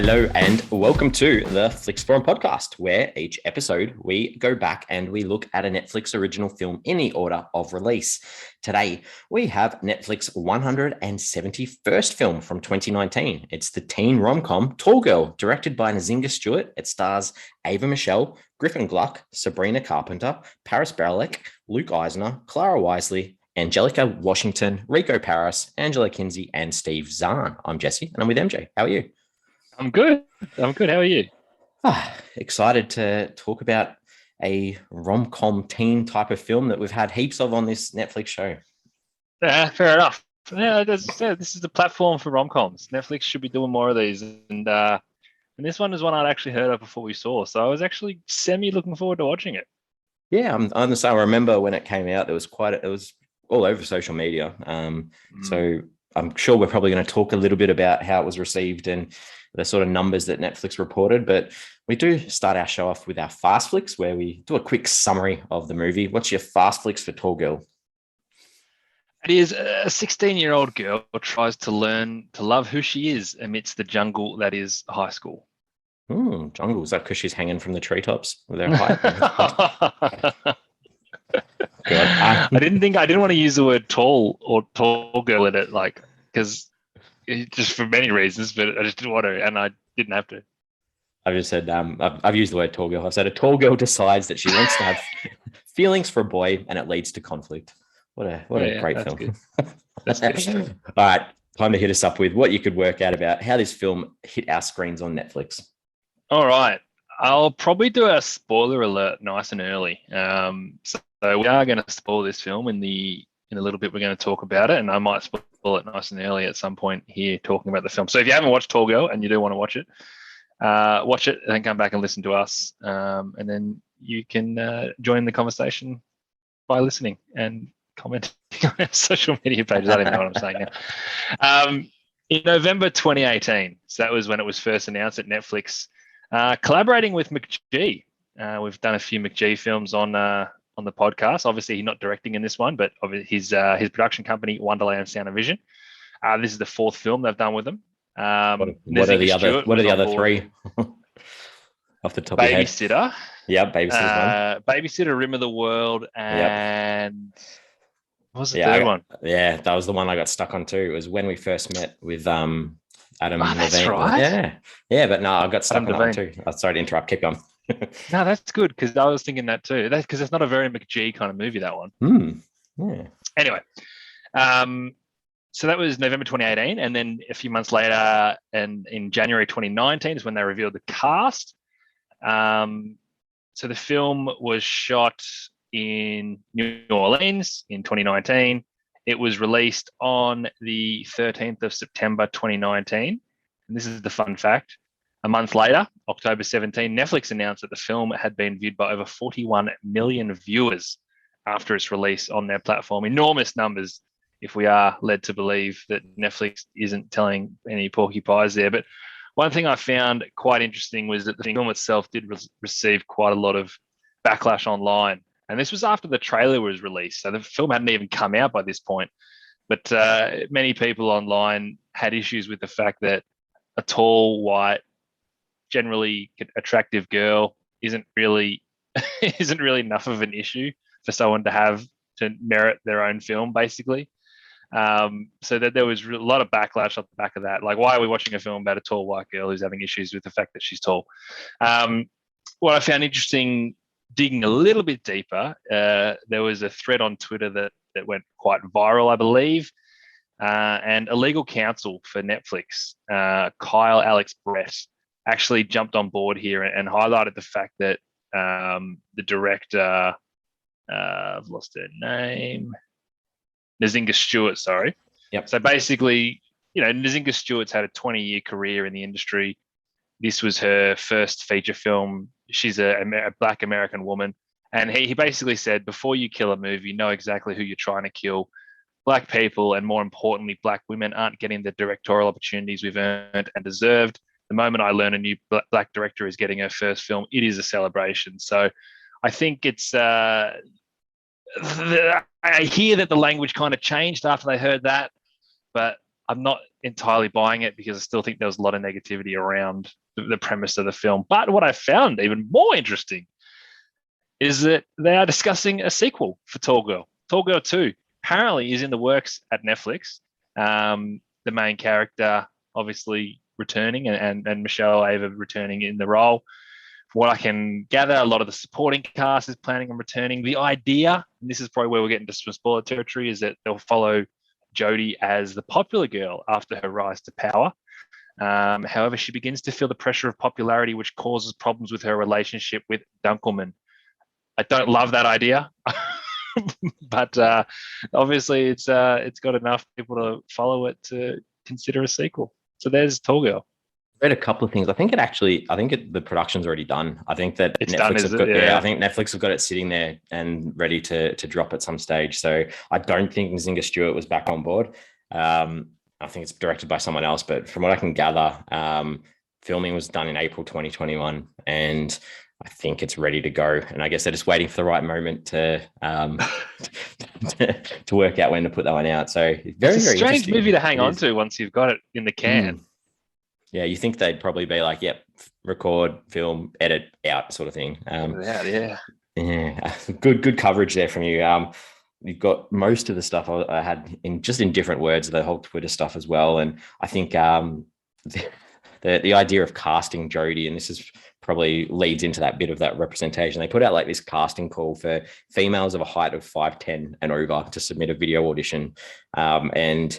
Hello and welcome to the Flix Forum podcast, where each episode we go back and we look at a Netflix original film in the order of release. Today, we have Netflix's 171st film from 2019. It's the teen rom-com Tall Girl, directed by Nzingha Stewart. It stars Ava Michelle, Griffin Gluck, Sabrina Carpenter, Berelc, Luke Eisner, Clara Wilsey, Anjelika Washington, Rico Paris, Kinsey and Steve Zahn. I'm Jesse and I'm with MJ. How are you? I'm good. How are you? Excited to talk about a rom-com teen type of film that we've had heaps of on this Netflix show. Fair enough. Yeah, this is the platform for rom-coms. Netflix should be doing more of these. And this one is one I'd actually heard of before we saw. So I was actually looking forward to watching it. Yeah, I'm the same. I remember when it came out, it was all over social media. So I'm sure we're probably going to talk a little bit about how it was received and the sort of numbers that Netflix reported. But we do start our show off with our fast flicks, where we do a quick summary of the movie. What's your fast flicks for Tall Girl? It is a 16-year-old girl tries to learn to love who she is amidst the jungle that is high school. Jungle. Is that because she's hanging from the treetops with her height? I didn't want to use the word tall or tall girl in it, because just for many reasons, but I just didn't want to, and I didn't have to. I've just said I've used the word tall girl. I've said a tall girl decides that she wants to have feelings for a boy, and it leads to conflict. What a great film. Good. That's good. All right, time to hit us up with what you could work out about how this film hit our screens on Netflix. All right, I'll probably do a spoiler alert nice and early. So we are going to spoil this film in a little bit. We're going to talk about it, and I might spoil it nice and early at some point here talking about the film. So if you haven't watched Tall Girl and you do want to watch it and then come back and listen to us, and then you can join the conversation by listening and commenting on our social media pages. I don't even know what I'm saying now. In November 2018, so that was when it was first announced at Netflix, collaborating with McG. We've done a few McG films on the podcast. Obviously, he's not directing in this one, but his production company, Wonderland Sound and Vision. This is the fourth film they've done with them. What are the other three? Off the top of your head. Babysitter. Yeah, Babysitter's one. Babysitter, Rim of the World, and what was the third one? Yeah, that was the one I got stuck on too. It was When We First Met with Adam Levine. That's right. Yeah, but no, I got stuck on that too. Sorry to interrupt. Keep going. No, that's good, because I was thinking that too. That's because it's not a very McG kind of movie, that one. Yeah. Anyway, so that was November 2018, and then a few months later, and in January 2019 is when they revealed the cast. So the film was shot in New Orleans in 2019. It was released on the 13th of September 2019, and this is the fun fact. A month later, October 17, Netflix announced that the film had been viewed by over 41 million viewers after its release on their platform. Enormous numbers, if we are led to believe that Netflix isn't telling any porcupines there. But one thing I found quite interesting was that the film itself did receive quite a lot of backlash online. And this was after the trailer was released. So the film hadn't even come out by this point. But many people online had issues with the fact that a tall, white, generally attractive girl isn't really enough of an issue for someone to have to merit their own film, basically. So that there was a lot of backlash off the back of that. Like, why are we watching a film about a tall white girl who's having issues with the fact that she's tall? What I found interesting, digging a little bit deeper, there was a thread on Twitter that went quite viral, I believe. And a legal counsel for Netflix, Kyle Alex Brett, actually jumped on board here and highlighted the fact that the director, I've lost her name, Nzingha Stewart, sorry. Yep. So basically, Nzingha Stewart's had a 20-year career in the industry. This was her first feature film. She's a Black American woman. And he basically said, before you kill a movie, know exactly who you're trying to kill. Black people, and more importantly, Black women, aren't getting the directorial opportunities we've earned and deserved. The moment I learn a new Black director is getting her first film, it is a celebration. So I think it's I hear that the language kind of changed after they heard that, but I'm not entirely buying it because I still think there was a lot of negativity around the premise of the film. But what I found even more interesting is that they are discussing a sequel for Tall Girl. Tall Girl 2 apparently is in the works at Netflix. The main character obviously returning and Michelle Ava returning in the role. From what I can gather, a lot of the supporting cast is planning on returning. The idea, and this is probably where we're getting to some spoiler territory, is that they'll follow Jodie as the popular girl after her rise to power. However, she begins to feel the pressure of popularity, which causes problems with her relationship with Dunkelman. I don't love that idea, but obviously it's got enough people to follow it to consider a sequel. So there's Tall Girl. Read a couple of things. I think the production's already done. I think that it's Netflix done, I think Netflix have got it sitting there and ready to drop at some stage. So I don't think Nzingha Stewart was back on board. I think it's directed by someone else, but from what I can gather, filming was done in April 2021, and I think it's ready to go. And I guess they're just waiting for the right moment to to work out when to put that one out. So very, it's a very strange movie to hang on to once you've got it in the can. Yeah, you think they'd probably be like, yep, record, film, edit, out sort of thing. Yeah. Good coverage there from you. You've got most of the stuff I had in different words, the whole Twitter stuff as well. And I think the idea of casting Jodie, and this is probably leads into that bit of that representation. They put out like this casting call for females of a height of 5'10" and over to submit a video audition. And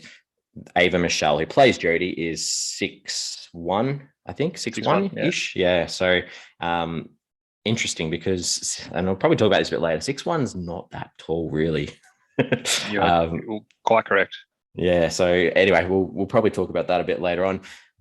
Ava Michelle, who plays Jodie, is 6'1", I think, 6'1"-ish. Yeah. So interesting because, and I'll probably talk about this a bit later, 6'1's not that tall, really. You're quite correct. Yeah. So anyway, we'll probably talk about that a bit later on.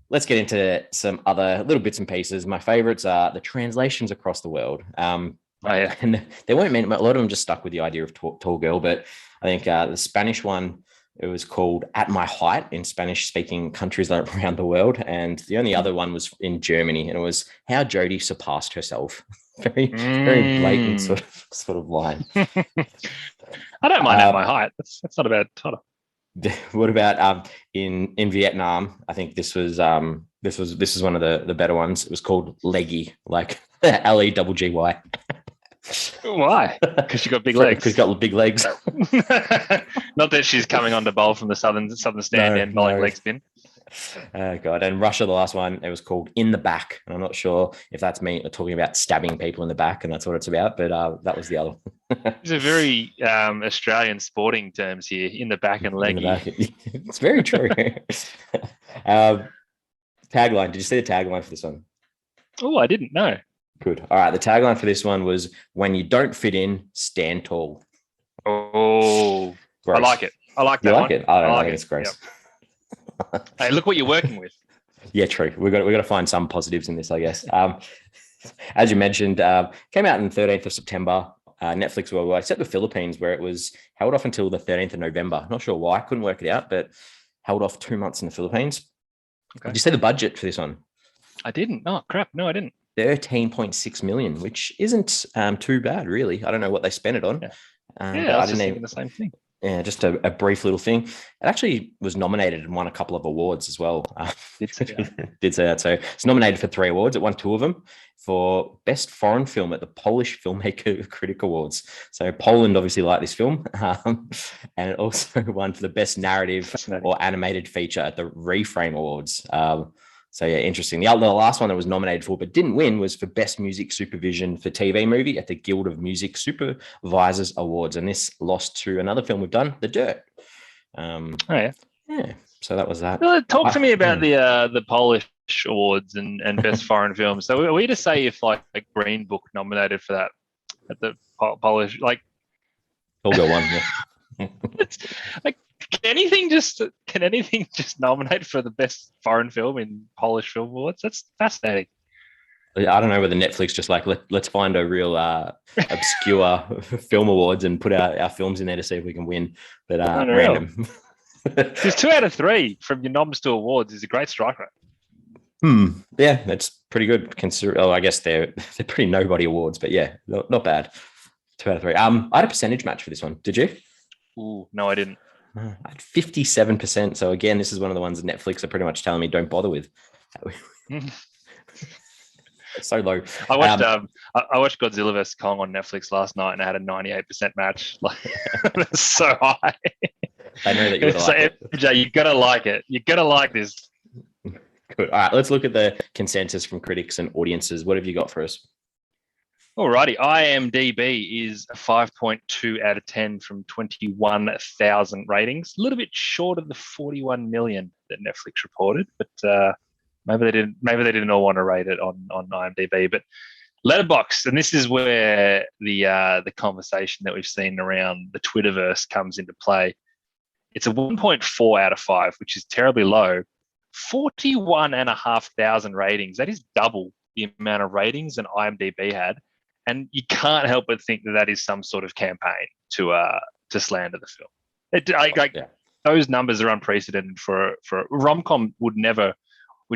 Let's get into some other little bits and pieces. My favorites are the translations across the world. And they weren't meant, a lot of them just stuck with the idea of tall girl, but I think the Spanish one, it was called At My Height in Spanish-speaking countries around the world. And the only other one was in Germany, and it was How Jodie Surpassed Herself. Very blatant sort of line. I don't mind At My Height. That's not a bad title. What about in Vietnam? I think this is one of the better ones. It was called Leggy, like Leggy. Why? Because she got big legs. Because she's got big legs. Not that she's coming on to bowl from the southern stand and bowling leg spin. Oh God! And Russia, the last one, it was called In the Back, and I'm not sure if that's talking about stabbing people in the back, and that's what it's about. But that was the other. These are very Australian sporting terms here. In the back and leggy. It's very true. Tagline. Did you see the tagline for this one? Oh, I didn't know. Good. All right. The tagline for this one was, "When you don't fit in, stand tall." Oh, gross. I like it. I like that. You like it? I don't know. I think it's gross. Yep. Hey, look what you're working with. Yeah, true. We've got to find some positives in this, I guess. As you mentioned, came out on the 13th of September. Netflix worldwide, except the Philippines, where it was held off until the 13th of November. Not sure why. Couldn't work it out, but held off 2 months in the Philippines. Okay. Did you see the budget for this one? I didn't. Oh, crap. No, I didn't. 13.6 million, which isn't too bad, really. I don't know what they spent it on. Yeah, I was just thinking the same thing. Yeah, just a brief little thing. It actually was nominated and won a couple of awards as well. Did say that. So it's nominated for 3 awards. It won 2 of them for Best Foreign Film at the Polish Filmmaker Critic Awards. So Poland obviously liked this film. And it also won for the Best Narrative or Animated Feature at the Reframe Awards. So yeah, interesting. The last one that was nominated for but didn't win was for Best Music Supervision for TV Movie at the Guild of Music Supervisors Awards, and this lost to another film we've done, The Dirt. Yeah. So that was that. Well, talk to me about the Polish awards and Best Foreign Film. So are we to say if like a Green Book nominated for that at the Polish, like? I'll go one. Yeah. It's like. Can anything just nominate for the best foreign film in Polish Film Awards? That's fascinating. I don't know whether Netflix just like let's find a real obscure film awards and put our films in there to see if we can win. But random. Because 2 out of 3 from your noms to awards is a great strike rate. Yeah, that's pretty good. I guess they're pretty nobody awards, but yeah, not bad. 2 out of 3. I had a percentage match for this one. Did you? Ooh, no, I didn't. At 57%. So again, this is one of the ones that Netflix are pretty much telling me don't bother with. So low. I watched Godzilla vs Kong on Netflix last night, and I had a 98% match. Like, it's so high. I know that you would like it. MJ, you gotta like it. You gotta like this. Good. All right, let's look at the consensus from critics and audiences. What have you got for us? Alrighty, IMDb is a 5.2 out of 10 from 21,000 ratings. A little bit short of the 41 million that Netflix reported, but maybe they didn't all want to rate it on IMDb. But Letterboxd, and this is where the conversation that we've seen around the Twitterverse comes into play. It's a 1.4 out of 5, which is terribly low. 41,500 ratings. That is double the amount of ratings an IMDb had. And you can't help but think that that is some sort of campaign to slander the film. Those numbers are unprecedented for rom-com would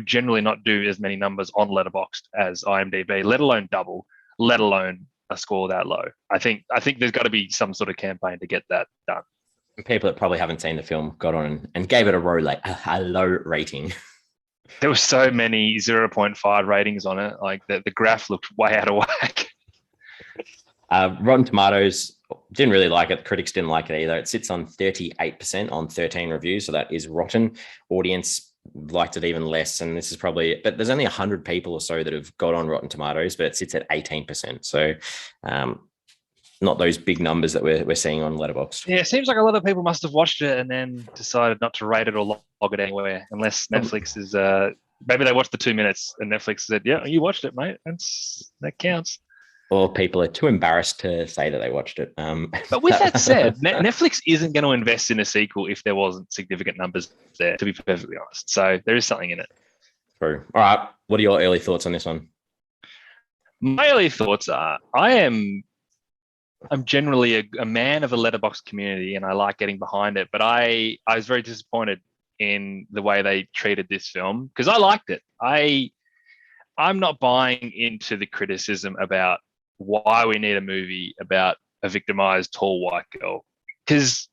generally not do as many numbers on Letterboxd as IMDb, let alone double, let alone a score that low. I think there's got to be some sort of campaign to get that done. People that probably haven't seen the film got on and gave it a low rating. There were so many 0.5 ratings on it. Like the graph looked way out of whack. Rotten Tomatoes didn't really like it. Critics didn't like it either. It sits on 38% on 13 reviews, so that is rotten. Audience liked it even less, and this is probably, but there's only 100 people or so that have got on Rotten Tomatoes, but it sits at 18%. So not those big numbers that we're seeing on Letterboxd. Yeah, it seems like a lot of people must have watched it and then decided not to rate it or log it anywhere, unless Netflix is maybe they watched the 2 minutes and Netflix said, yeah, you watched it, mate. That counts. Or people are too embarrassed to say that they watched it. But with that said, Netflix isn't going to invest in a sequel if there wasn't significant numbers there, to be perfectly honest. So there is something in it. True. All right. What are your early thoughts on this one? My early thoughts are I'm generally a man of the Letterboxd community, and I like getting behind it. But I was very disappointed in the way they treated this film because I liked it. I'm not buying into the criticism about why we need a movie about a victimized tall white girl. Because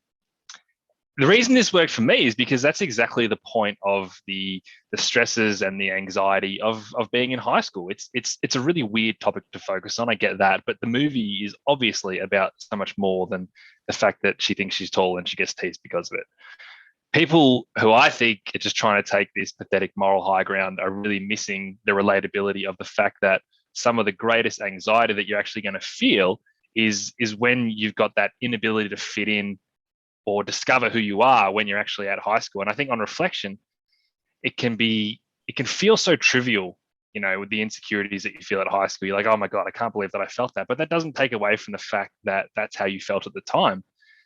the reason this worked for me is because that's exactly the point of the stresses and the anxiety of being in high school. It's a really weird topic to focus on. I get that, but the movie is obviously about so much more than the fact that she thinks she's tall and she gets teased because of it. People who I think are just trying to take this pathetic moral high ground are really missing the relatability of the fact that some of the greatest anxiety that you're actually going to feel is when you've got that inability to fit in or discover who you are when you're actually at high school. And I think on reflection, it can feel so trivial, with the insecurities that you feel at high school. You're like, oh my God, I can't believe that I felt that. But that doesn't take away from the fact that that's how you felt at the time.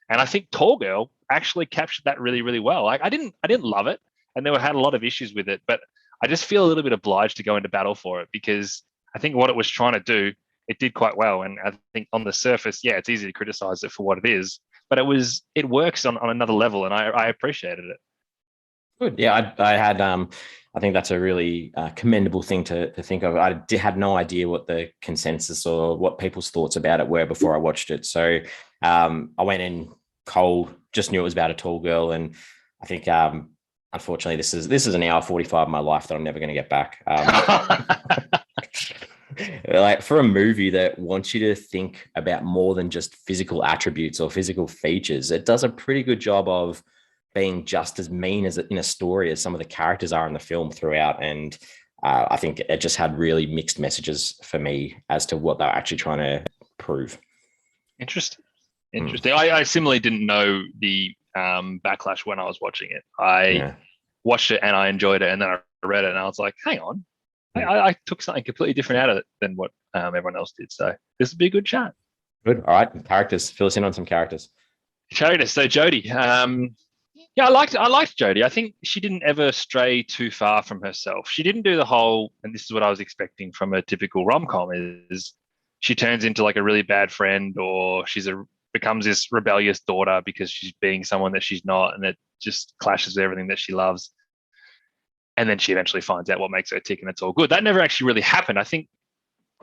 And I think Tall Girl actually captured that really, really well. Like I didn't love it, and had a lot of issues with it, but I just feel a little bit obliged to go into battle for it because I think what it was trying to do, it did quite well. And I think on the surface, yeah, it's easy to criticize it for what it is, but it works on another level, and I appreciated it. Good. Yeah, I had I think that's a really commendable thing to think of. I had no idea what the consensus or what people's thoughts about it were before I watched it. So I went in cold, just knew it was about a tall girl, and I think unfortunately this is an hour 45 of my life that I'm never going to get back. Like for a movie that wants you to think about more than just physical attributes or physical features, it does a pretty good job of being just as mean as in a story as some of the characters are in the film throughout. And I think it just had really mixed messages for me as to what they're actually trying to prove. Interesting. I similarly didn't know the backlash when I was watching it. I watched it and I enjoyed it, and then I read it and I was like, hang on, I took something completely different out of it than what everyone else did. So this would be a good chat. Good. All right, characters. Fill us in on some characters. So Jodie. I liked Jodie. I think she didn't ever stray too far from herself. She didn't do the whole, and this is what I was expecting from a typical rom-com, is she turns into like a really bad friend, or becomes this rebellious daughter because she's being someone that she's not, and it just clashes with everything that she loves. And then she eventually finds out what makes her tick, and it's all good. That never actually really happened. I think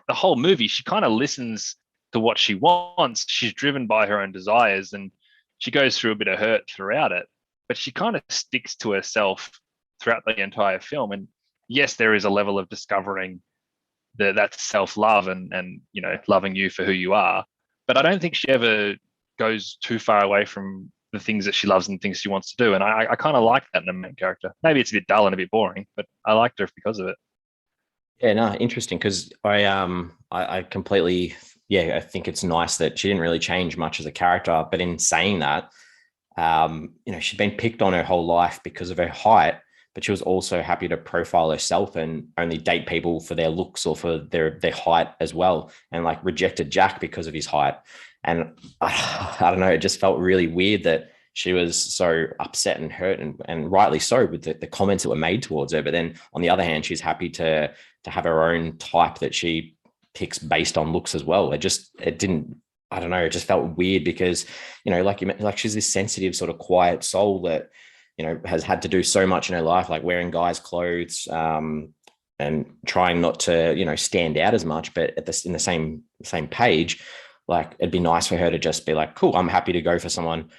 the whole movie, she kind of listens to what she wants. She's driven by her own desires, and she goes through a bit of hurt throughout it, but she kind of sticks to herself throughout the entire film. And yes, there is a level of discovering that self-love and loving you for who you are. But I don't think she ever goes too far away from the things that she loves and things she wants to do. And I kind of like that in a main character. Maybe it's a bit dull and a bit boring, but I liked her because of it. Yeah, no, interesting, because I completely, yeah, I think it's nice that she didn't really change much as a character. But in saying that, she'd been picked on her whole life because of her height, but she was also happy to profile herself and only date people for their looks or for their height as well, and like rejected Jack because of his height. And I don't know, it just felt really weird that she was so upset and hurt, and rightly so, with the comments that were made towards her. But then on the other hand, she's happy to have her own type that she picks based on looks as well. It didn't, I don't know, it just felt weird because, like she's this sensitive sort of quiet soul that, has had to do so much in her life, like wearing guys' clothes, and trying not to, stand out as much, but in the same page, like it'd be nice for her to just be like, cool, I'm happy to go for someone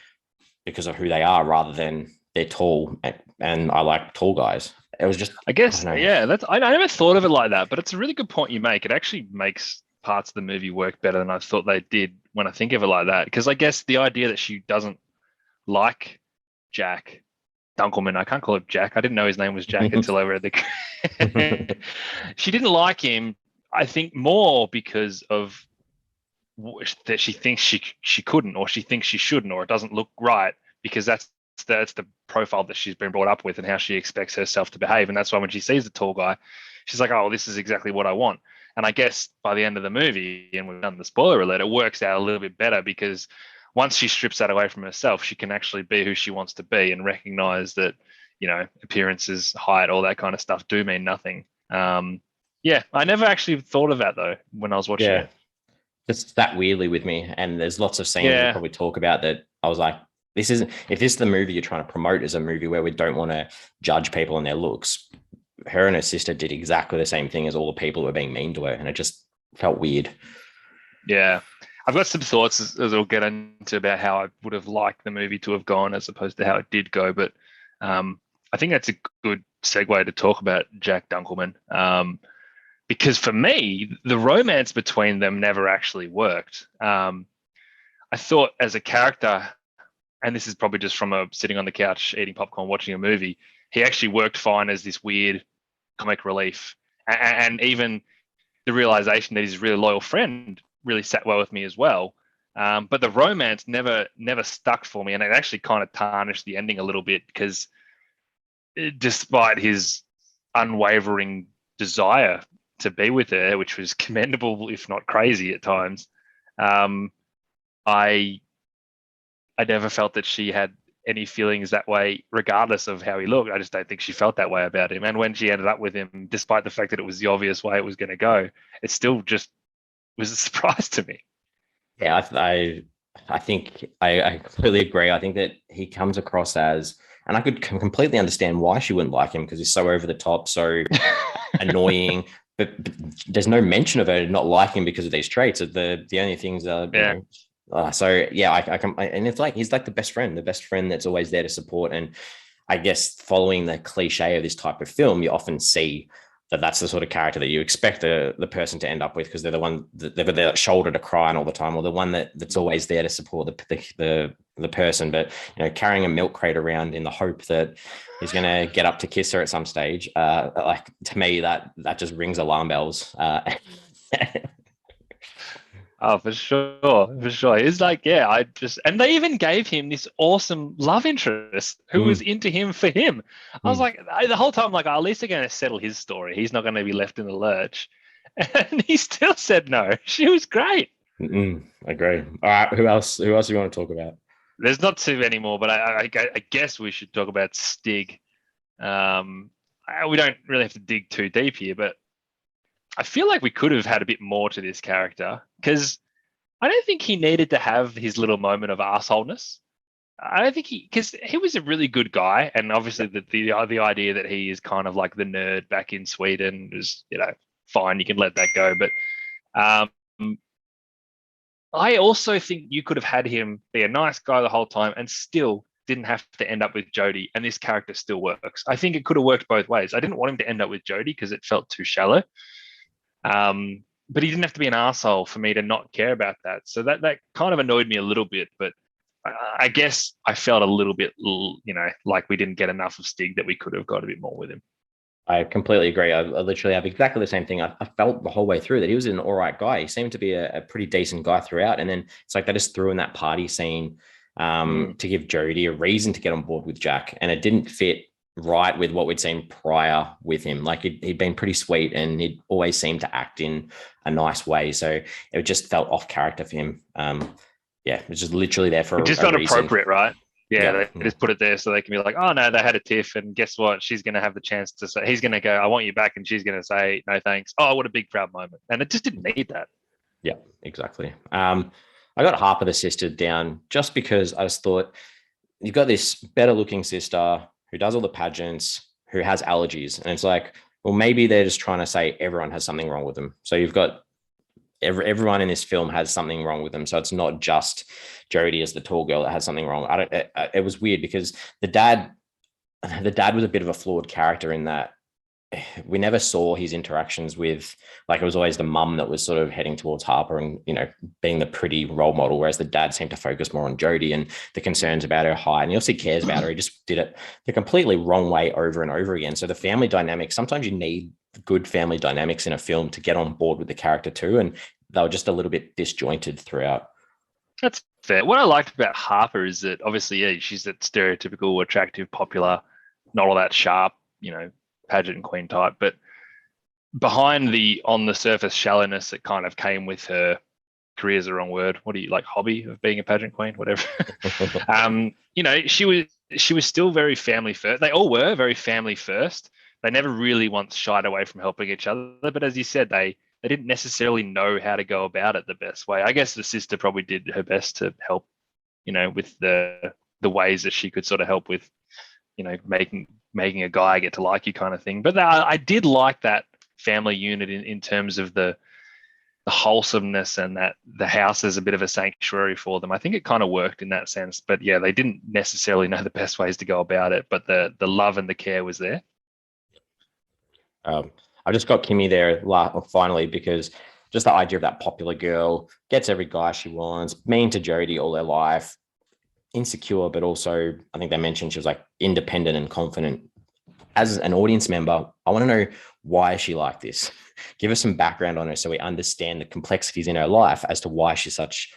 because of who they are rather than they're tall and I like tall guys. It was just, I guess, yeah, I never thought of it like that, but it's a really good point you make. It actually makes parts of the movie work better than I thought they did when I think of it like that. Because I guess the idea that she doesn't like Jack Dunkelman, I can't call him Jack. I didn't know his name was Jack until I read the. She didn't like him, I think, more because of that she thinks she couldn't, or she thinks she shouldn't, or it doesn't look right, because that's the profile that she's been brought up with and how she expects herself to behave. And that's why when she sees the tall guy, she's like, oh, this is exactly what I want. And I guess by the end of the movie, and we've done the spoiler alert, it works out a little bit better, because once she strips that away from herself, she can actually be who she wants to be and recognize that, appearances, height, all that kind of stuff do mean nothing. Yeah, I never actually thought of that though when I was watching it. Just that weirdly with me. And there's lots of scenes we'll probably talk about that I was like, if this is the movie you're trying to promote as a movie where we don't want to judge people on their looks, her and her sister did exactly the same thing as all the people who were being mean to her. And it just felt weird. Yeah. I've got some thoughts as we'll get into about how I would have liked the movie to have gone as opposed to how it did go. But I think that's a good segue to talk about Jack Dunkelman. Because for me, the romance between them never actually worked. I thought as a character, and this is probably just from sitting on the couch eating popcorn watching a movie, he actually worked fine as this weird comic relief. And even the realization that he's a really loyal friend really sat well with me as well. But the romance never stuck for me, and it actually kind of tarnished the ending a little bit, because despite his unwavering desire to be with her, which was commendable if not crazy at times, I never felt that she had any feelings that way, regardless of how he looked. I just don't think she felt that way about him. And when she ended up with him, despite the fact that it was the obvious way it was going to go, it still just was a surprise to me. Yeah, I think I completely agree. I think that he comes across as, and I could completely understand why she wouldn't like him, because he's so over the top, so annoying. But there's no mention of her not liking him because of these traits. The only things are, so yeah, I and it's like he's like the best friend that's always there to support. And I guess following the cliche of this type of film, you often see that that's the sort of character that you expect the person to end up with, because they're the one that they've got their shoulder to cry on all the time, or the one that's always there to support the person. But carrying a milk crate around in the hope that he's going to get up to kiss her at some stage, like, to me that just rings alarm bells. Oh, for sure. It's like, yeah, and they even gave him this awesome love interest who was into him for him. I was like, the whole time, like, at least they're going to settle his story. He's not going to be left in the lurch. And he still said no. She was great. Agree. All right, who else do you want to talk about? There's not too many more, but I guess we should talk about Stig. We don't really have to dig too deep here, but I feel like we could have had a bit more to this character, because I don't think he needed to have his little moment of assholeness. I don't think because he was a really good guy, and obviously the idea that he is kind of like the nerd back in Sweden is, fine, you can let that go. But I also think you could have had him be a nice guy the whole time and still didn't have to end up with Jodie, and this character still works. I think it could have worked both ways. I didn't want him to end up with Jodie because it felt too shallow. But he didn't have to be an asshole for me to not care about that. So that kind of annoyed me a little bit. But I guess I felt a little bit, like we didn't get enough of Stig, that we could have got a bit more with him. I completely agree. I literally have exactly the same thing. I felt the whole way through that he was an all right guy. He seemed to be a pretty decent guy throughout. And then it's like they just threw in that party scene to give Jodie a reason to get on board with Jack. And it didn't fit right with what we'd seen prior with him. Like he'd been pretty sweet and he'd always seemed to act in a nice way. So it just felt off character for him. It was just literally there for it just not appropriate, right? Yeah, they just put it there so they can be like, oh no, they had a tiff, and guess what? She's going to have the chance to say, he's going to go, I want you back, and she's going to say, no thanks. Oh, what a big proud moment. And it just didn't need that. Yeah, exactly. I got half of the sister down just because I just thought you've got this better looking sister who does all the pageants, who has allergies. And it's like, well, maybe they're just trying to say everyone has something wrong with them. So you've got everyone in this film has something wrong with them. So it's not just Jodie as the tall girl that has something wrong. It was weird because the dad was a bit of a flawed character in that we never saw his interactions with, like, it was always the mum that was sort of heading towards Harper and, being the pretty role model, whereas the dad seemed to focus more on Jodie and the concerns about her height. And he obviously cares about her. He just did it the completely wrong way over and over again. So the family dynamic, sometimes you need good family dynamics in a film to get on board with the character too. And they were just a little bit disjointed throughout. That's fair. What I liked about Harper is that obviously, yeah, she's that stereotypical, attractive, popular, not all that sharp, pageant queen type, but behind the on the surface shallowness that kind of came with her career is the wrong word. What do you like? Hobby of being a pageant queen, whatever. She was still very family first. They all were very family first. They never really once shied away from helping each other. But as you said, they didn't necessarily know how to go about it the best way. I guess the sister probably did her best to help, with the ways that she could sort of help with, making a guy get to like you kind of thing. But I did like that family unit in terms of the wholesomeness and that the house is a bit of a sanctuary for them. I think it kind of worked in that sense. But yeah, they didn't necessarily know the best ways to go about it. But the love and the care was there. I just got Kimmy there finally because just the idea of that popular girl, gets every guy she wants, mean to Jodie all her life, insecure, but also I think they mentioned she was like independent and confident. As an audience member, I want to know why is she like this. Give us some background on her so we understand the complexities in her life as to why she's such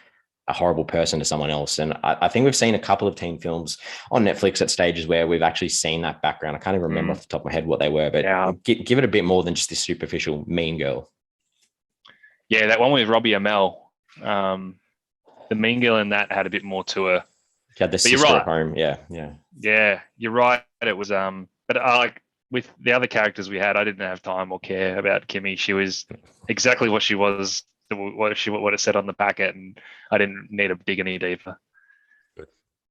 a horrible person to someone else. And I think we've seen a couple of teen films on Netflix at stages where we've actually seen that background. I can't even remember off the top of my head what they were, but give it a bit more than just this superficial mean girl. Yeah, that one with Robbie Amell, the mean girl in that had a bit more to her. She had the sister at home. Yeah. Yeah, you're right. It was, but like with the other characters we had, I didn't have time or care about Kimmy. She was exactly what she was, what it said on the packet, and I didn't need to dig any deeper. All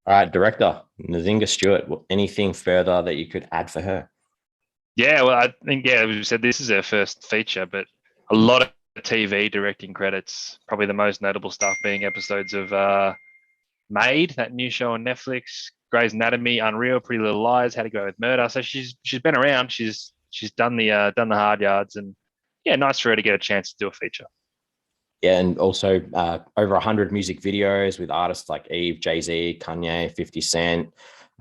right, director Nzingha Stewart. Anything further that you could add for her? Yeah, well, I think we said this is her first feature, but a lot of TV directing credits. Probably the most notable stuff being episodes of Made, that new show on Netflix, Grey's Anatomy, Unreal, Pretty Little Lies, How to Get Away with Murder. So she's been around. She's done the hard yards, and yeah, nice for her to get a chance to do a feature. Yeah, and also over 100 music videos with artists like Eve, Jay-Z, Kanye, 50 Cent.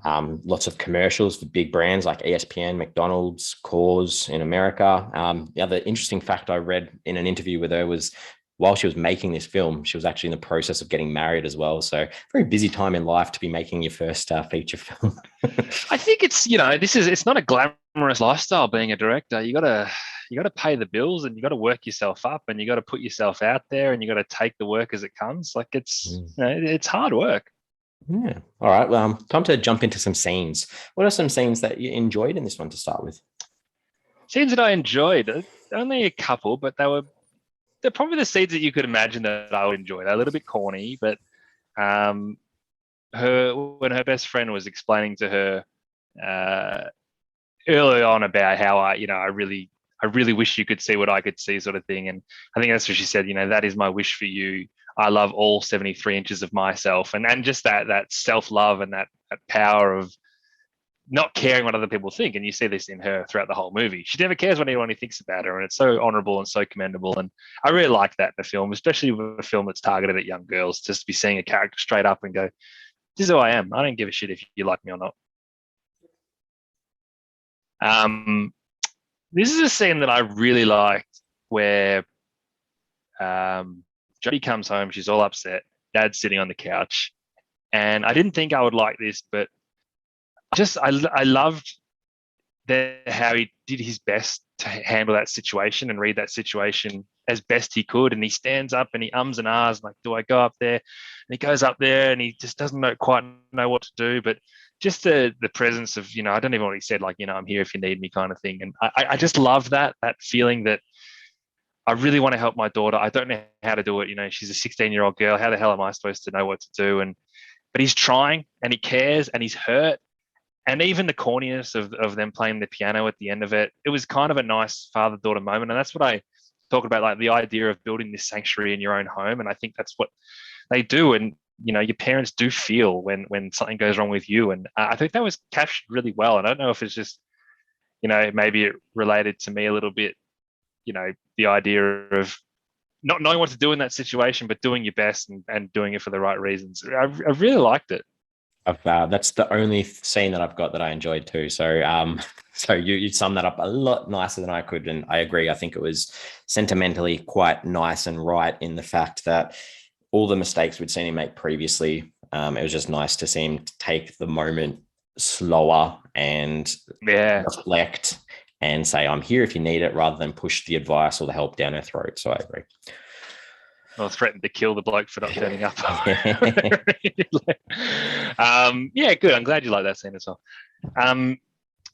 Lots of commercials for big brands like ESPN, McDonald's, Coors in America. The other interesting fact I read in an interview with her was while she was making this film, she was actually in the process of getting married as well. So very busy time in life to be making your first feature film. I think it's, it's not a glamorous lifestyle being a director. You gotta pay the bills and you gotta work yourself up and you gotta put yourself out there and you gotta take the work as it comes. Like it's hard work. Yeah. All right. Well, time to jump into some scenes. What are some scenes that you enjoyed in this one to start with? Scenes that I enjoyed, only a couple, but they're probably the scenes that you could imagine that I would enjoy. They're a little bit corny, but when her best friend was explaining to her early on about how I really wish you could see what I could see, sort of thing. And I think that's what she said. That is my wish for you. I love all 73 inches of myself, and just that self-love and that power of not caring what other people think. And you see this in her throughout the whole movie. She never cares what anyone thinks about her, and it's so honorable and so commendable. And I really like that in the film, especially with a film that's targeted at young girls, just to be seeing a character straight up and go, this is who I am. I don't give a shit if you like me or not. This is a scene that I really liked where Jodie comes home, she's all upset, Dad's sitting on the couch, and I didn't think I would like this, but I loved how he did his best to handle that situation and read that situation as best he could. And he stands up and he ums and ahs, like, do I go up there? And he goes up there and he just doesn't quite know what to do. But just the presence of, I don't even know what he said, like, I'm here if you need me kind of thing. And I just love that feeling that I really want to help my daughter. I don't know how to do it. She's a 16-year-old girl. How the hell am I supposed to know what to do? But he's trying and he cares and he's hurt. And even the corniness of them playing the piano at the end of it, it was kind of a nice father-daughter moment. And that's what I talk about, like the idea of building this sanctuary in your own home. And I think that's what they do. And, your parents do feel when something goes wrong with you. And I think that was captured really well. And I don't know if it's just, maybe it related to me a little bit, the idea of not knowing what to do in that situation, but doing your best and doing it for the right reasons. I really liked it. That's the only scene that I've got that I enjoyed too. So, so you summed that up a lot nicer than I could, and I agree. I think it was sentimentally quite nice and right in the fact that all the mistakes we'd seen him make previously, it was just nice to see him take the moment slower and reflect and say, "I'm here if you need it," rather than push the advice or the help down her throat. So I agree. Or threatened to kill the bloke for not turning up. Yeah, good. I'm glad you like that scene as well.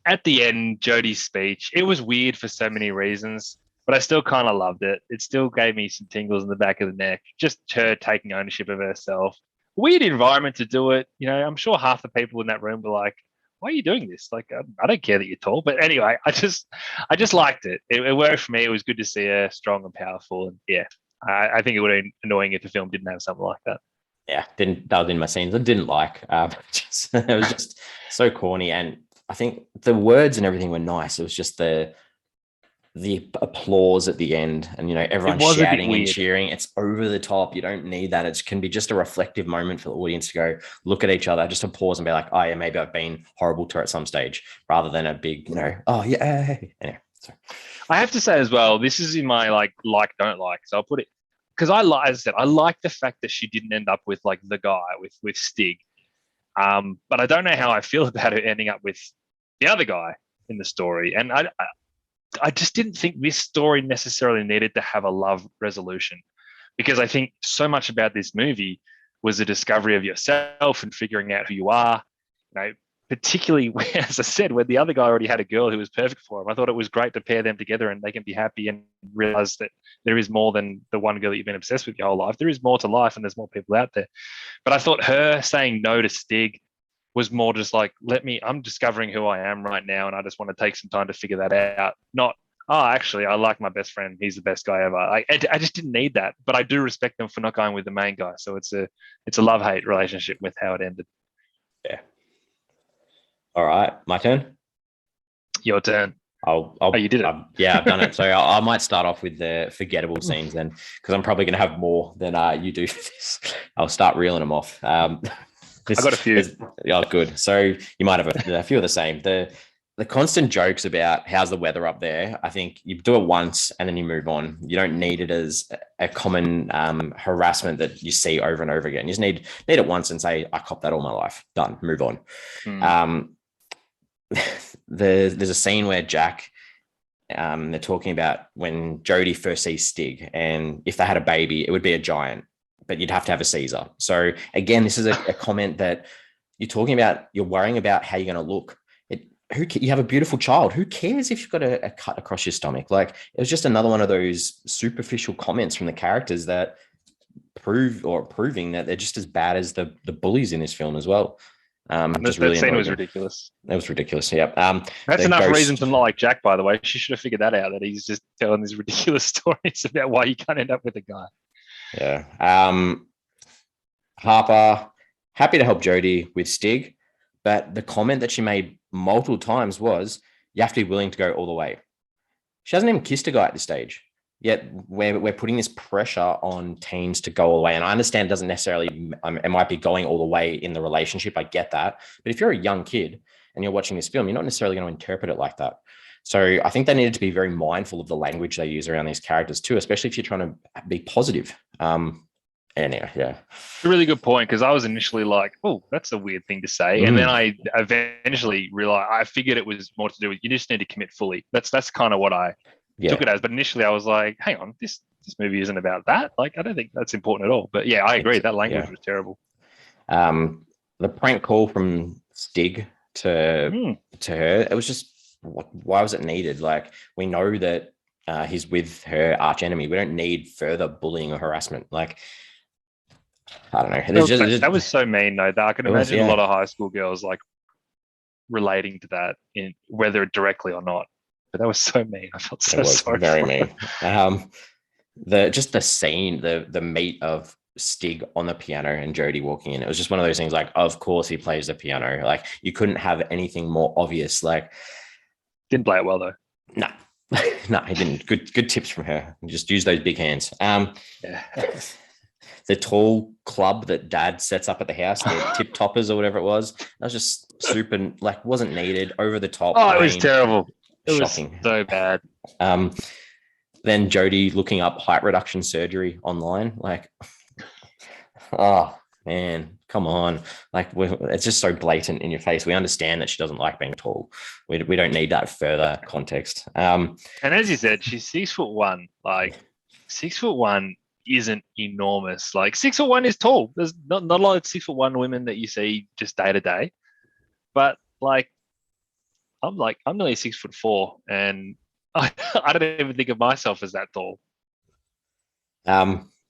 At the end, Jodie's speech, it was weird for so many reasons, but I still kind of loved it. It still gave me some tingles in the back of the neck. Just her taking ownership of herself. Weird environment to do it. I'm sure half the people in that room were like, why are you doing this? Like, I don't care that you're tall. But anyway, I just liked it. It worked for me. It was good to see her strong and powerful. And yeah. I think it would have been annoying if the film didn't have something like that. Yeah, that was in my scenes I didn't like. It was just so corny, and I think the words and everything were nice. It was just the applause at the end, and everyone shouting and cheering. It's over the top. You don't need that. It can be just a reflective moment for the audience to go look at each other, just to pause and be like, oh yeah, maybe I've been horrible to her at some stage, rather than a big, oh yeah. Anyway, so. I have to say as well, this is in my like don't like. So I'll put it, because as I said, I like the fact that she didn't end up with like the guy with Stig. But I don't know how I feel about her ending up with the other guy in the story. And I just didn't think this story necessarily needed to have a love resolution, because I think so much about this movie was a discovery of yourself and figuring out who you are. Particularly, as I said, when the other guy already had a girl who was perfect for him. I thought it was great to pair them together and they can be happy and realize that there is more than the one girl that you've been obsessed with your whole life. There is more to life and there's more people out there. But I thought her saying no to Stig was more just like, I'm discovering who I am right now and I just want to take some time to figure that out. Not, actually, I like my best friend. He's the best guy ever. I just didn't need that. But I do respect them for not going with the main guy. So it's a love-hate relationship with how it ended. Yeah. All right, my turn. Your turn. You did it. Yeah, I've done it. So I might start off with the forgettable scenes then, because I'm probably going to have more than you do for this. I'll start reeling them off. I got a few. Oh, good. So you might have a few of the same. The constant jokes about how's the weather up there, I think you do it once and then you move on. You don't need it as a common harassment that you see over and over again. You just need it once and say, I copped that all my life. Done. Move on. There's a scene where Jack, they're talking about when Jodie first sees Stig, and if they had a baby, it would be a giant, but you'd have to have a Caesar. So again, this is a comment that you're worrying about how you're going to look. You have a beautiful child. Who cares if you've got a cut across your stomach? Like, it was just another one of those superficial comments from the characters that proving that they're just as bad as the bullies in this film as well. That scene was ridiculous. That was ridiculous. Yeah. That's enough reason to not like Jack, by the way. She should have figured that out, that he's just telling these ridiculous stories about why you can't end up with a guy. Yeah. Harper, happy to help Jodie with Stig, but the comment that she made multiple times was, you have to be willing to go all the way. She hasn't even kissed a guy at this stage. Yet we're putting this pressure on teens to go all the way. And I understand it doesn't necessarily, it might be going all the way in the relationship. I get that. But if you're a young kid and you're watching this film, you're not necessarily going to interpret it like that. So I think they needed to be very mindful of the language they use around these characters too, especially if you're trying to be positive. Anyway, yeah. A really good point, because I was initially like, oh, that's a weird thing to say. And then I eventually realized, I figured it was more to do with, you just need to commit fully. That's kind of what I took it as. But initially I was like, hang on, this movie isn't about that. Like, I don't think that's important at all. But yeah, I agree. That language was terrible. The prank call from Stig to her, it was just, why was it needed? Like, we know that he's with her arch enemy. We don't need further bullying or harassment. Like, I don't know. That was so mean, though. I can imagine a lot of high school girls like relating to that, in whether directly or not. But that was so mean. I felt so sorry. Very mean. The scene, the meat of Stig on the piano and Jodie walking in. It was just one of those things. Like, of course he plays the piano. Like, you couldn't have anything more obvious. Like, didn't play it well though. No. No, he didn't. Good tips from her. Just use those big hands. The tall club that Dad sets up at the house, the tip toppers or whatever it was, that was just super, like, wasn't needed, over the top. Oh, it was terrible. It Shocking. was so bad. Then Jodie looking up height reduction surgery online, like, oh man, come on. Like, it's just so blatant in your face. We understand that she doesn't like being tall. We don't need that further context. And as you said, she's 6'1". Like, 6'1" isn't enormous. Like, 6'1" is tall. There's not a lot of 6'1" women that you see just day to day. But like, I'm nearly 6'4", and I don't even think of myself as that tall.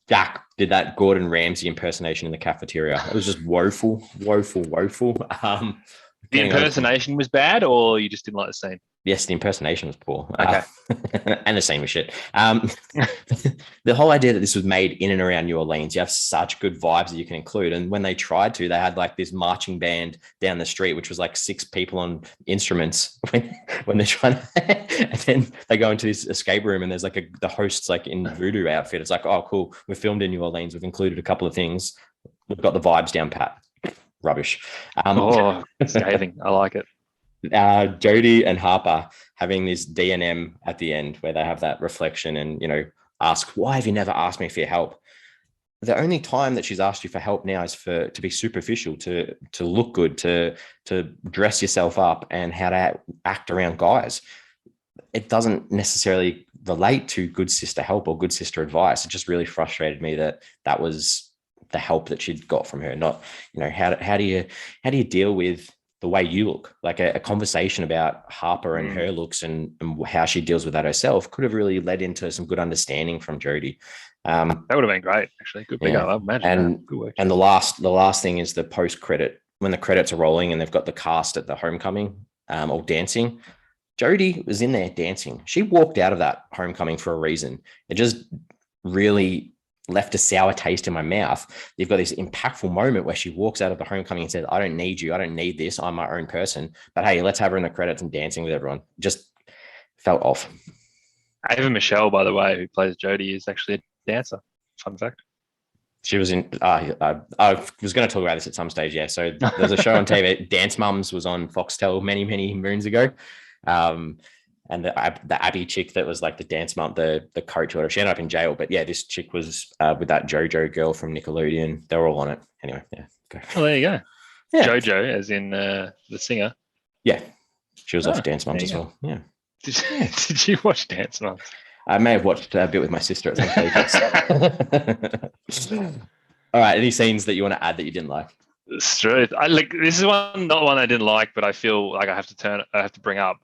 Jack did that Gordon Ramsay impersonation in the cafeteria. It was just woeful. The impersonation was bad, or you just didn't like the scene? Yes, the impersonation was poor. Okay. And the scene was shit. The whole idea that this was made in and around New Orleans, you have such good vibes that you can include. And when they tried to, they had like this marching band down the street, which was like 6 people on instruments when they're trying to, and then they go into this escape room and there's like the host's like in voodoo outfit. It's like, oh, cool. We're filmed in New Orleans. We've included a couple of things. We've got the vibes down pat. Rubbish. Scathing. I like it. Jodie and Harper having this D&M at the end where they have that reflection and, you know, ask, why have you never asked me for your help? The only time that she's asked you for help now is to be superficial, to look good, to dress yourself up, and how to act around guys. It doesn't necessarily relate to good sister help or good sister advice. It just really frustrated me that was the help that she'd got from her. Not, you know, how do you deal with the way you look? Like a conversation about Harper and her looks and how she deals with that herself could have really led into some good understanding from Jodie. That would have been great, actually. Good pick up. I imagine. Good work. And the last thing is the post credit, when the credits are rolling and they've got the cast at the homecoming all dancing. Jodie was in there dancing. She walked out of that homecoming for a reason. It just really left a sour taste in my mouth. You've got this impactful moment where she walks out of the homecoming and says, I don't need you. I don't need this. I'm my own person. But hey, let's have her in the credits and dancing with everyone. Just felt off. Ava Michelle, by the way, who plays Jodie, is actually a dancer. Fun fact. She was in, I was going to talk about this at some stage. Yeah. So there's a show on TV, Dance Mums was on Foxtel many, many moons ago. And the Abby chick that was like the dance mum, the coach, or whatever, she ended up in jail. But yeah, this chick was with that JoJo girl from Nickelodeon. They were all on it. Anyway, yeah. Go. Oh, there you go. Yeah. JoJo, as in the singer. Yeah. She was off Dance Mums as well. Yeah. Did you watch Dance Mums? I may have watched a bit with my sister at some stages. All right. Any scenes that you want to add that you didn't like? Straight. This is not one I didn't like, but I feel like I have to bring up.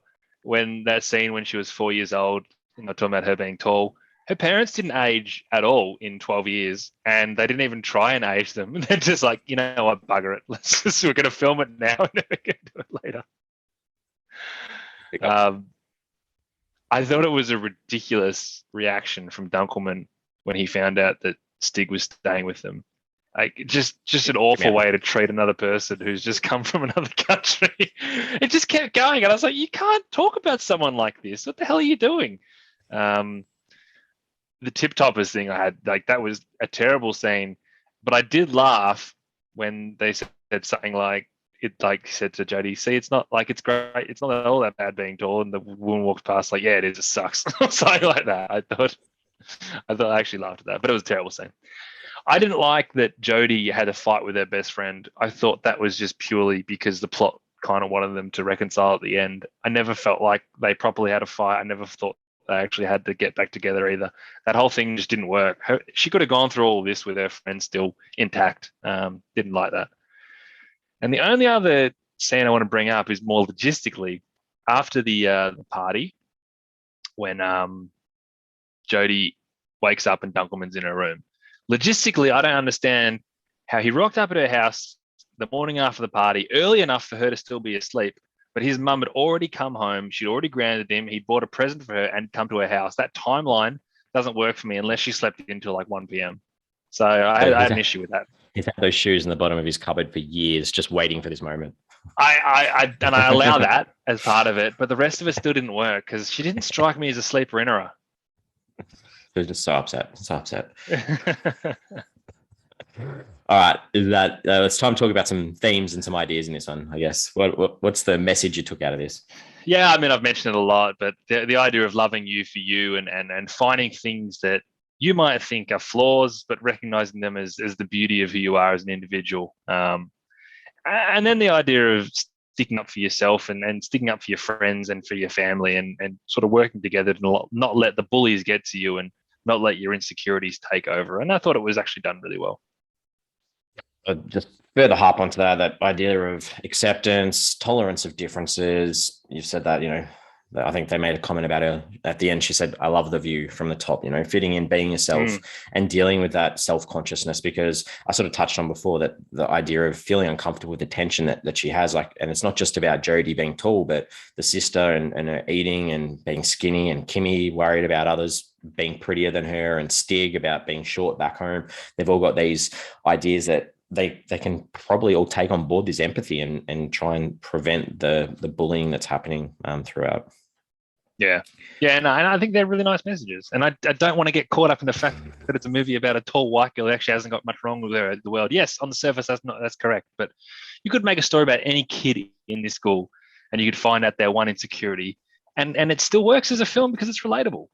When that scene when she was 4 years old, not talking about her being tall, her parents didn't age at all in 12 years, and they didn't even try and age them. They're just like, you know what, bugger it. We're going to film it now and then we're going to do it later. I thought it was a ridiculous reaction from Dunkelman when he found out that Stig was staying with them. Like just an awful way to treat another person who's just come from another country. It just kept going, and I was like, you can't talk about someone like this. What the hell are you doing? The tip toppers thing I had, like, that was a terrible scene, but I did laugh when they said something like, it like said to Jodie, see, it's not like it's great, it's not all that bad being tall, and the woman walks past like, yeah, it is, it sucks. Something like that. I I actually laughed at that, but it was a terrible scene. I didn't like that Jodie had a fight with her best friend. I thought that was just purely because the plot kind of wanted them to reconcile at the end. I never felt like they properly had a fight. I never thought they actually had to get back together either. That whole thing just didn't work. She could have gone through all of this with her friend still intact. Didn't like that. And the only other scene I want to bring up is more logistically. After the party, when Jodie wakes up and Dunkelman's in her room. Logistically, I don't understand how he rocked up at her house the morning after the party, early enough for her to still be asleep, but his mum had already come home. She'd already grounded him. He'd bought a present for her and come to her house. That timeline doesn't work for me unless she slept until like 1 p.m. So I had an issue with that. He's had those shoes in the bottom of his cupboard for years, just waiting for this moment. I allow that as part of it, but the rest of it still didn't work because she didn't strike me as a sleeper in her. They're just so upset. So upset. All right, is that it's time to talk about some themes and some ideas in this one, I guess. What's the message you took out of this? Yeah, I mean, I've mentioned it a lot, but the idea of loving you for you and finding things that you might think are flaws, but recognizing them as the beauty of who you are as an individual. And then the idea of sticking up for yourself and sticking up for your friends and for your family and sort of working together to not let the bullies get to you and not let your insecurities take over. And I thought it was actually done really well. Just further harp onto that idea of acceptance, tolerance of differences. You've said that, I think they made a comment about her at the end. She said, I love the view from the top, fitting in, being yourself and dealing with that self-consciousness, because I sort of touched on before that the idea of feeling uncomfortable with the tension that she has, and it's not just about Jodie being tall, but the sister and her eating and being skinny, and Kimmy worried about others being prettier than her, and Stig about being short back home. They've all got these ideas that they can probably all take on board this empathy and try and prevent the bullying that's happening throughout. Yeah, and I think they're really nice messages. And I don't want to get caught up in the fact that it's a movie about a tall white girl who actually hasn't got much wrong with her in the world. Yes, on the surface, that's correct. But you could make a story about any kid in this school, and you could find out their one insecurity, and it still works as a film because it's relatable.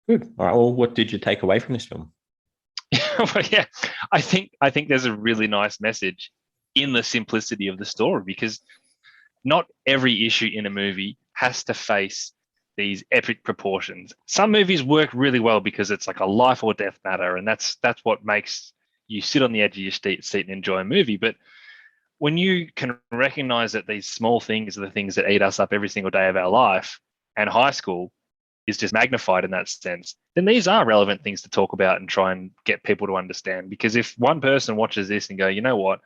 Good. All right. Well, what did you take away from this film? Well, yeah, I think there's a really nice message in the simplicity of the story, because not every issue in a movie has to face these epic proportions. Some movies work really well because it's like a life or death matter, and that's what makes you sit on the edge of your seat and enjoy a movie. But when you can recognize that these small things are the things that eat us up every single day of our life, and high school is just magnified in that sense, then these are relevant things to talk about and try and get people to understand. Because if one person watches this and go, you know what,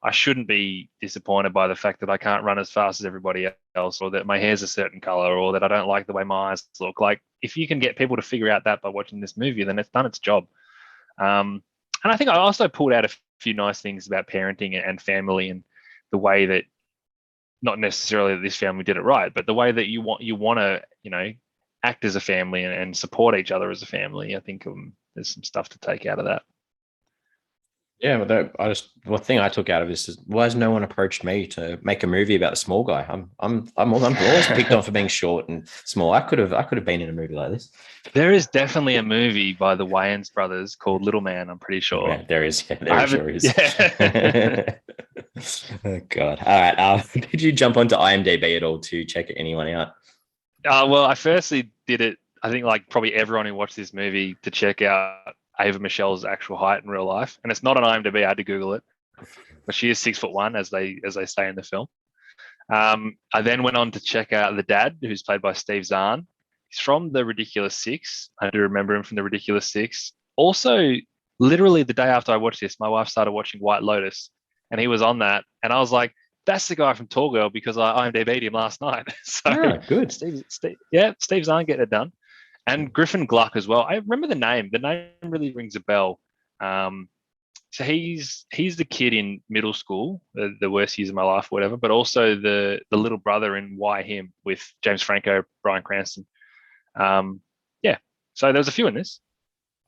I shouldn't be disappointed by the fact that I can't run as fast as everybody else, or that my hair's a certain color, or that I don't like the way my eyes look. Like, if you can get people to figure out that by watching this movie, then it's done its job. And I think I also pulled out a few nice things about parenting and family, and the way that, not necessarily that this family did it right, but the way that you want to, act as a family and support each other as a family. I think there's some stuff to take out of that. Yeah, the thing I took out of this is, why has no one approached me to make a movie about a small guy? I'm always picked on for being short and small. I could have been in a movie like this. There is definitely a movie by the Wayans brothers called Little Man, I'm pretty sure. Yeah, there is. Yeah, there sure is. Yeah. Oh God! All right. Did you jump onto IMDb at all to check anyone out? Well, I firstly did it, I think, like probably everyone who watched this movie, to check out Ava Michelle's actual height in real life. And it's not on IMDb, I had to Google it. But she is 6'1", as they say in the film. I then went on to check out the dad, who's played by Steve Zahn. He's from The Ridiculous Six. I do remember him from The Ridiculous Six. Also, literally the day after I watched this, my wife started watching White Lotus, and he was on that. And I was like, that's the guy from Tall Girl, because I IMDb'd him last night. So good. Steve Zahn getting it done. And Griffin Gluck as well. I remember the name. The name really rings a bell. So he's the kid in middle school, the worst years of my life, whatever. But also the little brother in Why Him with James Franco, Bryan Cranston. Yeah. So there was a few in this.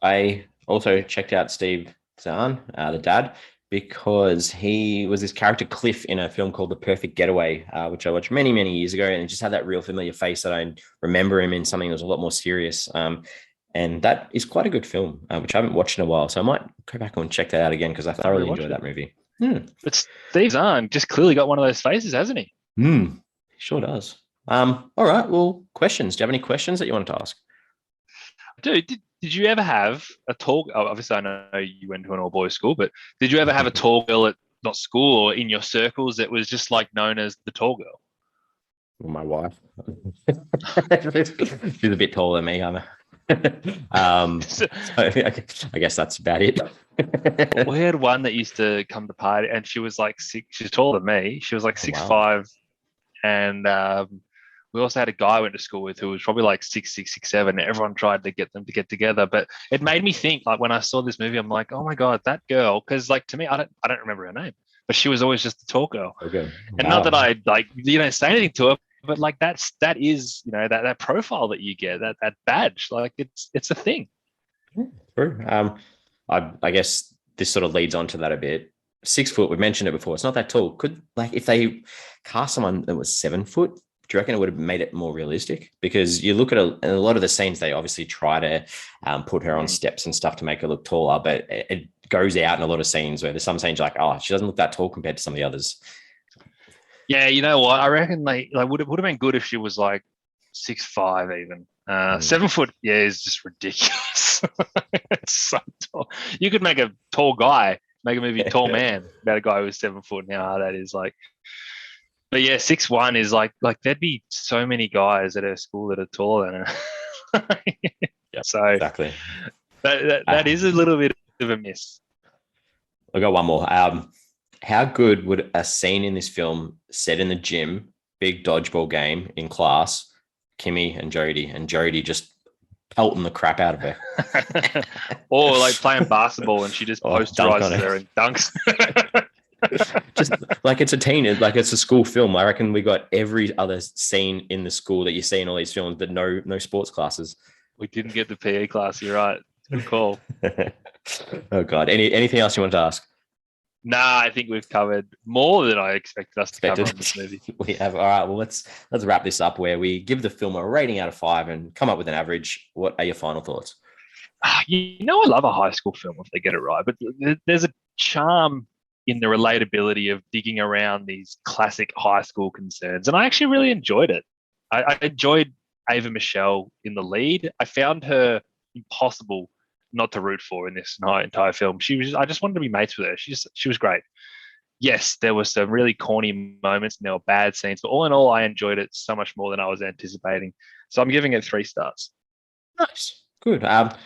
I also checked out Steve Zahn, the dad, because he was this character Cliff in a film called The Perfect Getaway, which I watched many, many years ago, and he just had that real familiar face that I remember him in something that was a lot more serious. And that is quite a good film, which I haven't watched in a while. So I might go back and check that out again because I thoroughly enjoyed that movie. But Steve Zahn just clearly got one of those faces, hasn't he? He sure does. All right. Well, questions. Do you have any questions that you wanted to ask? Dude, did you ever have a tall? Obviously, I know you went to an all-boys school, but did you ever have a tall girl at not school or in your circles that was just like known as the tall girl? Well, my wife. She's a bit taller than me. So I guess that's about it. We had one that used to come to party, and she was like she's taller than me. She was like 6'5", and we also had a guy I went to school with who was probably like 6'6", 6'7". Everyone tried to get them to get together, but it made me think. Like when I saw this movie, I'm like, oh my god, that girl. Because like to me, I don't remember her name, but she was always just a tall girl. Okay. And not that I like say anything to her, but like that is that profile that you get, that badge, like it's a thing. True. I guess this sort of leads on to that a bit. 6 foot, we've mentioned it before. It's not that tall. Could if they cast someone that was 7 foot, do you reckon it would have made it more realistic? Because you look at a lot of the scenes, they obviously try to put her on steps and stuff to make her look taller, but it goes out in a lot of scenes where there's some scenes like, oh, she doesn't look that tall compared to some of the others. Yeah, you know what? I reckon like would have been good if she was like 6'5" even. 7 foot, is just ridiculous. It's so tall. You could make a tall guy, make a movie Tall Man about a guy who's 7 foot. Now that is like, but yeah, 6'1" is like there'd be so many guys at her school that are taller than her. So exactly. That is a little bit of a miss. I got one more. How good would a scene in this film set in the gym, big dodgeball game in class, Kimmy and Jodie just pelting the crap out of her? Or like playing basketball and she just posterizes her and dunks. Just like it's a school film. I reckon we got every other scene in the school that you see in all these films, but no sports classes. We didn't get the PE class. You're right. Good call. Oh God. Anything else you want to ask? Nah, I think we've covered more than I expected us to cover on this movie. We have. All right. Well, let's wrap this up where we give the film a rating out of 5 and come up with an average. What are your final thoughts? I love a high school film if they get it right, but there's a charm in the relatability of digging around these classic high school concerns, and I actually really enjoyed it. I enjoyed Ava Michelle in the lead. I found her impossible not to root for in this entire film. I just wanted to be mates with her. She was great. Yes, there were some really corny moments and there were bad scenes, but all in all, I enjoyed it so much more than I was anticipating. So I'm giving it 3 stars. Nice. Good. The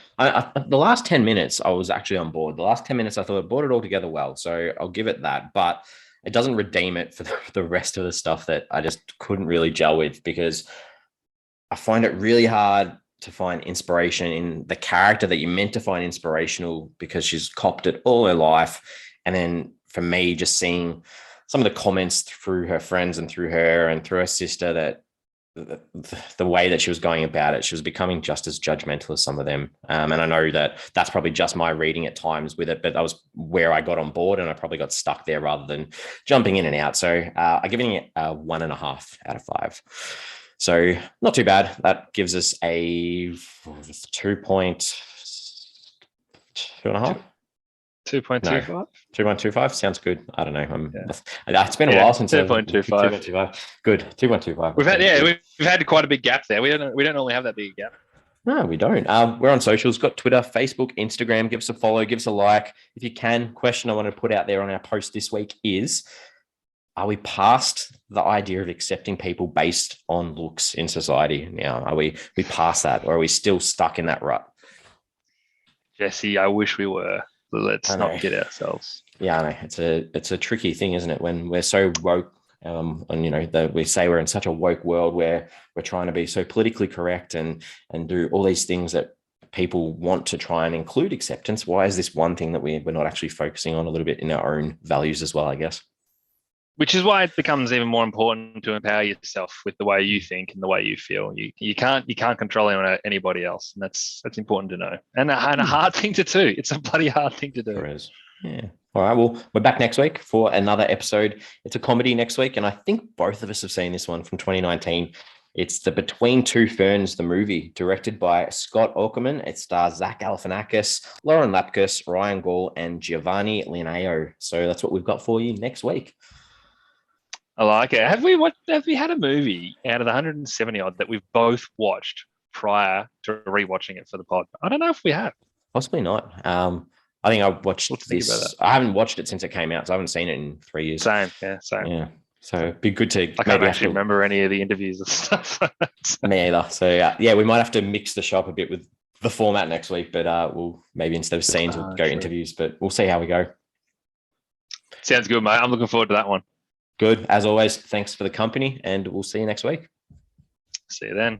last 10 minutes, I was actually on board. The last 10 minutes, I thought it brought it all together well. So I'll give it that, but it doesn't redeem it for the rest of the stuff that I just couldn't really gel with, because I find it really hard to find inspiration in the character that you meant to find inspirational, because she's copped it all her life. And then for me, just seeing some of the comments through her friends and through her and through her sister, that the way that she was going about it, she was becoming just as judgmental as some of them. And I know that that's probably just my reading at times with it, but that was where I got on board and I probably got stuck there rather than jumping in and out. So I'm giving it a 1.5 out of 5. So not too bad. That gives us a 2.2.5. 2.25? 2.25 sounds good. I don't know. It's been a while since 2.25. Good. 2.25. We've had quite a big gap there. We don't normally have that big gap. No, we don't. We're on socials. Got Twitter, Facebook, Instagram. Give us a follow. Give us a like if you can. Question I want to put out there on our post this week is: are we past the idea of accepting people based on looks in society now? Are we past that, or are we still stuck in that rut? Jesse, I wish we were. Let's not get ourselves. Yeah, I know. It's a tricky thing, isn't it? When we're so woke And we say we're in such a woke world where we're trying to be so politically correct and do all these things that people want to try and include acceptance. Why is this one thing that we're not actually focusing on a little bit in our own values as well, I guess? Which is why it becomes even more important to empower yourself with the way you think and the way you feel. You can't control anybody else, and that's important to know. And a hard thing to do. It's a bloody hard thing to do. Sure is. Yeah. All right. Well, we're back next week for another episode. It's a comedy next week, and I think both of us have seen this one from 2019. It's the Between Two Ferns, the movie, directed by Scott Aukerman. It stars Zach Galifianakis, Lauren Lapkus, Ryan Gall, and Giovanni Linneo. So that's what we've got for you next week. I like it. Have we had a movie out of the 170 odd that we've both watched prior to rewatching it for the pod? I don't know if we have. Possibly not. I think I watched this. I haven't watched it since it came out, so I haven't seen it in 3 years. Same. Yeah. So it'd be good to. I can't actually remember any of the interviews and stuff. Me either. So we might have to mix the shop a bit with the format next week, but we'll maybe instead of scenes, we'll go interviews, but we'll see how we go. Sounds good, mate. I'm looking forward to that one. Good. As always, thanks for the company, and we'll see you next week. See you then.